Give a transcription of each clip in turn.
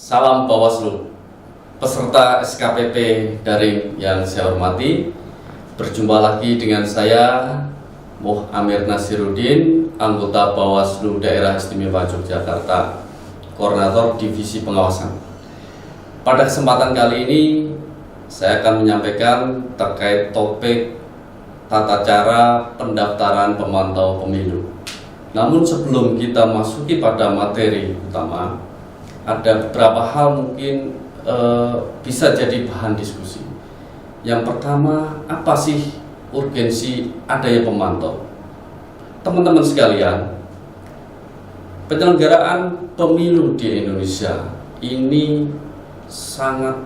Salam Bawaslu, peserta SKPP daring yang saya hormati. Berjumpa lagi dengan saya, Moh Amir Nasiruddin, anggota Bawaslu Daerah Istimewa Yogyakarta, Koordinator Divisi Pengawasan. Pada kesempatan kali ini, saya akan menyampaikan terkait topik tata cara pendaftaran pemantau pemilu. Namun sebelum kita masuki pada materi utama, ada beberapa hal mungkin bisa jadi bahan diskusi. Yang pertama, apa sih urgensi adanya pemantau? Teman-teman sekalian, penyelenggaraan pemilu di Indonesia ini sangat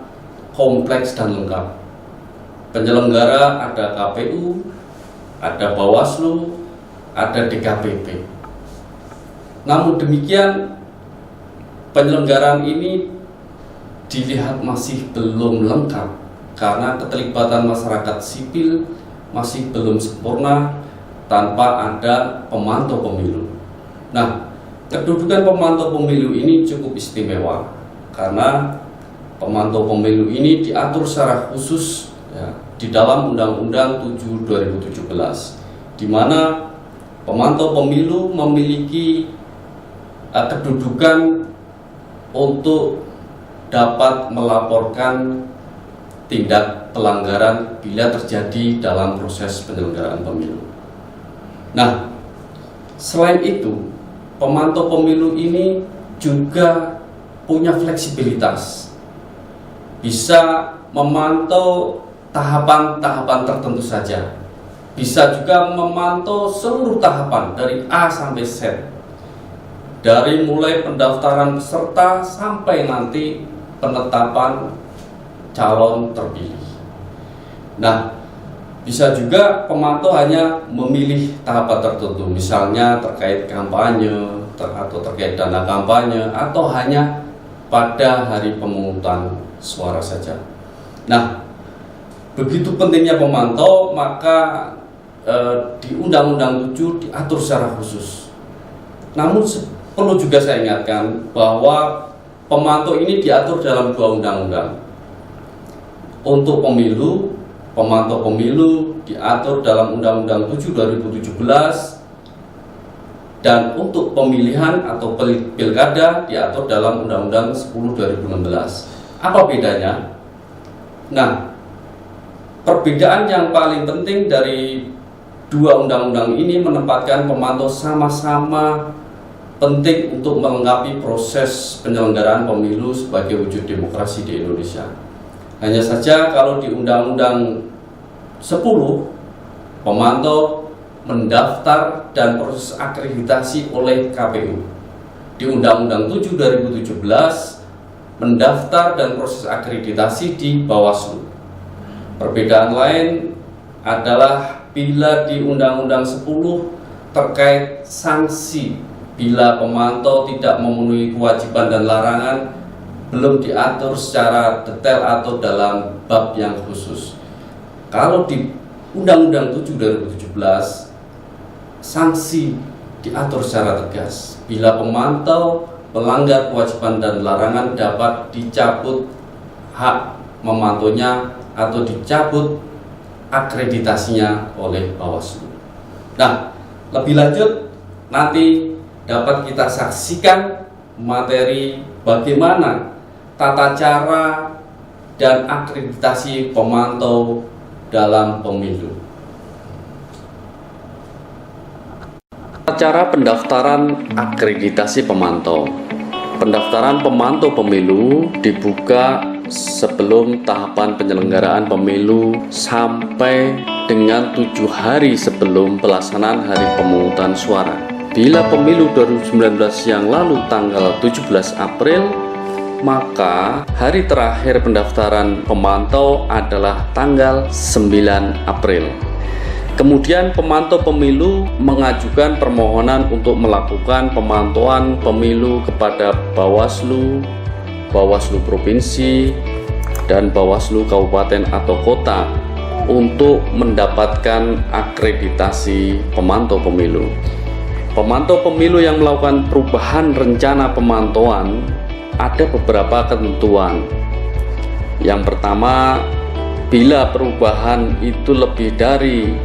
kompleks dan lengkap. Penyelenggara ada KPU, ada Bawaslu, ada DKPP. Namun demikian, penyelenggaraan ini dilihat masih belum lengkap karena keterlibatan masyarakat sipil masih belum sempurna tanpa ada pemantau pemilu. Nah, kedudukan pemantau pemilu ini cukup istimewa karena pemantau pemilu ini diatur secara khusus di dalam Undang-Undang 7 2017, di mana pemantau pemilu memiliki kedudukan untuk dapat melaporkan tindak pelanggaran bila terjadi dalam proses penyelenggaraan pemilu. Nah, selain itu, pemantau pemilu ini juga punya fleksibilitas, bisa memantau tahapan-tahapan tertentu saja, bisa juga memantau seluruh tahapan dari A sampai Z, dari mulai pendaftaran peserta sampai nanti penetapan calon terpilih. Nah, bisa juga pemantau hanya memilih tahapan tertentu, misalnya terkait kampanye atau terkait dana kampanye, atau hanya pada hari pemungutan suara saja. Nah, begitu pentingnya pemantau, maka di Undang-Undang 7 diatur secara khusus. Namun perlu juga saya ingatkan bahwa pemantau ini diatur dalam dua undang-undang. Untuk pemilu, pemantau pemilu diatur dalam Undang-Undang 7 2017, dan untuk pemilihan atau pilkada diatur dalam Undang-Undang 10 2016. Apa bedanya? Nah, perbedaan yang paling penting dari dua undang-undang ini menempatkan pemantau sama-sama penting untuk melengkapi proses penyelenggaraan pemilu sebagai wujud demokrasi di Indonesia. Hanya saja kalau di Undang-Undang 10, pemantau mendaftar dan proses akreditasi oleh KPU. Di Undang-Undang 7 2017, mendaftar dan proses akreditasi di Bawaslu. Perbedaan lain adalah bila di Undang-Undang 10 terkait sanksi bila pemantau tidak memenuhi kewajiban dan larangan belum diatur secara detail atau dalam bab yang khusus. Kalau di Undang-Undang 7 2017, sanksi diatur secara tegas. Bila pemantau melanggar kewajiban dan larangan, dapat dicabut hak memantaunya atau dicabut akreditasinya oleh Bawaslu. Nah, lebih lanjut nanti dapat kita saksikan materi bagaimana tata cara dan akreditasi pemantau dalam pemilu. Tata cara pendaftaran akreditasi pemantau. Pendaftaran pemantau pemilu dibuka sebelum tahapan penyelenggaraan pemilu sampai dengan 7 hari sebelum pelaksanaan hari pemungutan suara. Bila pemilu 2019 yang lalu tanggal 17 April, maka hari terakhir pendaftaran pemantau adalah tanggal 9 April. Kemudian pemantau pemilu mengajukan permohonan untuk melakukan pemantauan pemilu kepada Bawaslu, Bawaslu Provinsi, dan Bawaslu Kabupaten atau Kota untuk mendapatkan akreditasi pemantau pemilu. Pemantau pemilu yang melakukan perubahan rencana pemantauan ada beberapa ketentuan. Yang pertama, bila perubahan itu lebih dari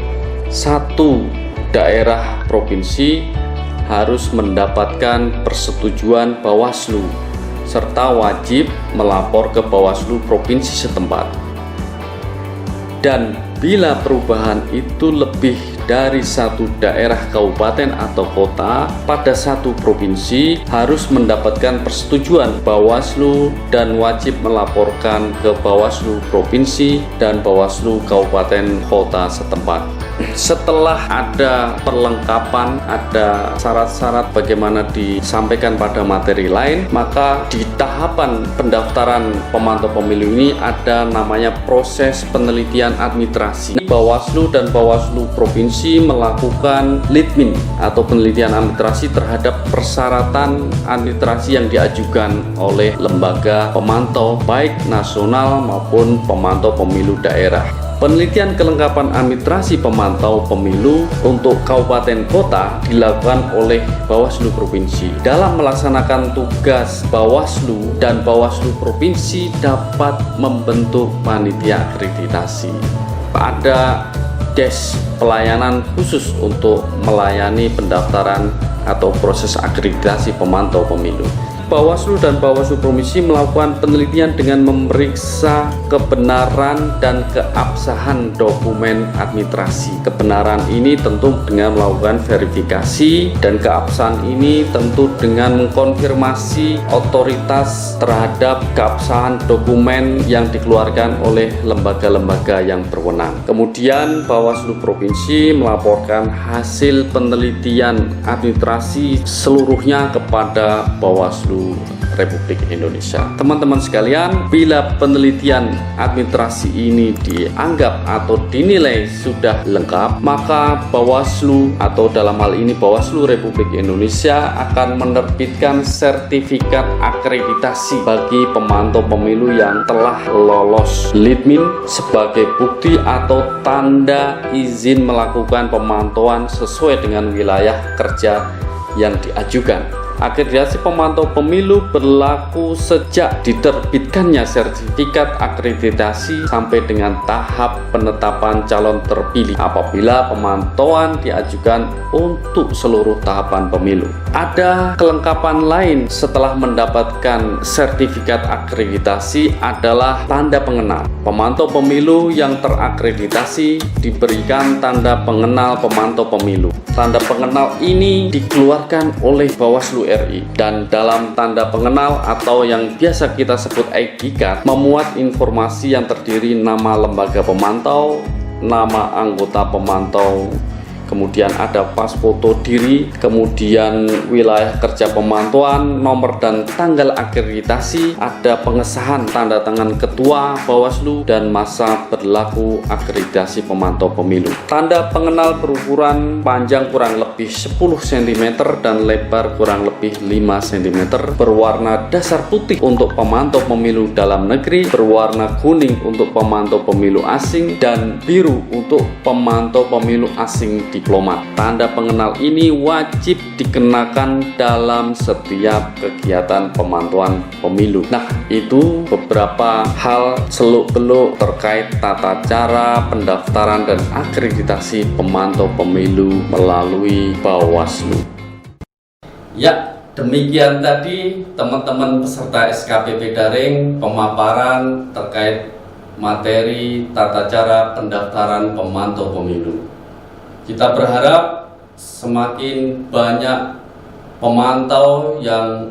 satu daerah provinsi, harus mendapatkan persetujuan Bawaslu serta wajib melapor ke Bawaslu provinsi setempat. Dan bila perubahan itu lebih dari satu daerah kabupaten atau kota pada satu provinsi, harus mendapatkan persetujuan Bawaslu dan wajib melaporkan ke Bawaslu provinsi dan Bawaslu kabupaten kota setempat. Setelah ada perlengkapan, ada syarat-syarat bagaimana disampaikan pada materi lain, maka di tahapan pendaftaran pemantau pemilu ini ada namanya proses penelitian administrasi. Bawaslu dan Bawaslu provinsi melakukan litmin atau penelitian administrasi terhadap persyaratan administrasi yang diajukan oleh lembaga pemantau baik nasional maupun pemantau pemilu daerah. Penelitian kelengkapan administrasi pemantau pemilu untuk kabupaten kota dilakukan oleh Bawaslu provinsi. Dalam melaksanakan tugas Bawaslu dan Bawaslu provinsi dapat membentuk panitia akreditasi. Ada desk pelayanan khusus untuk melayani pendaftaran atau proses akreditasi pemantau pemilu. Bawaslu dan Bawaslu provinsi melakukan penelitian dengan memeriksa kebenaran dan keabsahan dokumen administrasi. Kebenaran ini tentu dengan melakukan verifikasi, dan keabsahan ini tentu dengan mengkonfirmasi otoritas terhadap keabsahan dokumen yang dikeluarkan oleh lembaga-lembaga yang berwenang. Kemudian Bawaslu provinsi melaporkan hasil penelitian administrasi seluruhnya kepada Bawaslu Republik Indonesia. Teman-teman sekalian, bila penelitian administrasi ini dianggap atau dinilai sudah lengkap, maka Bawaslu atau dalam hal ini Bawaslu Republik Indonesia akan menerbitkan sertifikat akreditasi bagi pemantau pemilu yang telah lolos litmin sebagai bukti atau tanda izin melakukan pemantauan sesuai dengan wilayah kerja yang diajukan. Akreditasi pemantau pemilu berlaku sejak diterbitkannya sertifikat akreditasi sampai dengan tahap penetapan calon terpilih apabila pemantauan diajukan untuk seluruh tahapan pemilu. Ada kelengkapan lain setelah mendapatkan sertifikat akreditasi adalah tanda pengenal. Pemantau pemilu yang terakreditasi diberikan tanda pengenal pemantau pemilu. Tanda pengenal ini dikeluarkan oleh Bawaslu RI, dan dalam tanda pengenal atau yang biasa kita sebut ID card memuat informasi yang terdiri nama lembaga pemantau, nama anggota pemantau, kemudian ada pas foto diri, kemudian wilayah kerja pemantauan, nomor dan tanggal akreditasi, ada pengesahan tanda tangan ketua Bawaslu, dan masa berlaku akreditasi pemantau pemilu. Tanda pengenal berukuran panjang kurang lebih 10 cm dan lebar kurang lebih 5 cm, berwarna dasar putih untuk pemantau pemilu dalam negeri, berwarna kuning untuk pemantau pemilu asing, dan biru untuk pemantau pemilu asing diplomat. Tanda pengenal ini wajib dikenakan dalam setiap kegiatan pemantauan pemilu. Nah, itu beberapa hal seluk-beluk terkait tata cara pendaftaran dan akreditasi pemantau pemilu melalui Bawaslu. Ya, demikian tadi teman-teman peserta SKPP daring pemaparan terkait materi tata cara pendaftaran pemantau pemilu. Kita berharap semakin banyak pemantau yang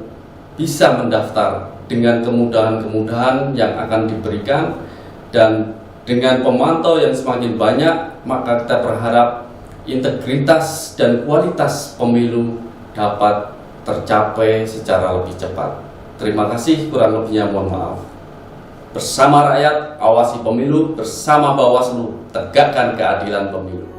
bisa mendaftar dengan kemudahan-kemudahan yang akan diberikan, dan dengan pemantau yang semakin banyak, maka kita berharap integritas dan kualitas pemilu dapat tercapai secara lebih cepat. Terima kasih, kurang lebihnya mohon maaf. Bersama rakyat, awasi pemilu, bersama Bawaslu, tegakkan keadilan pemilu.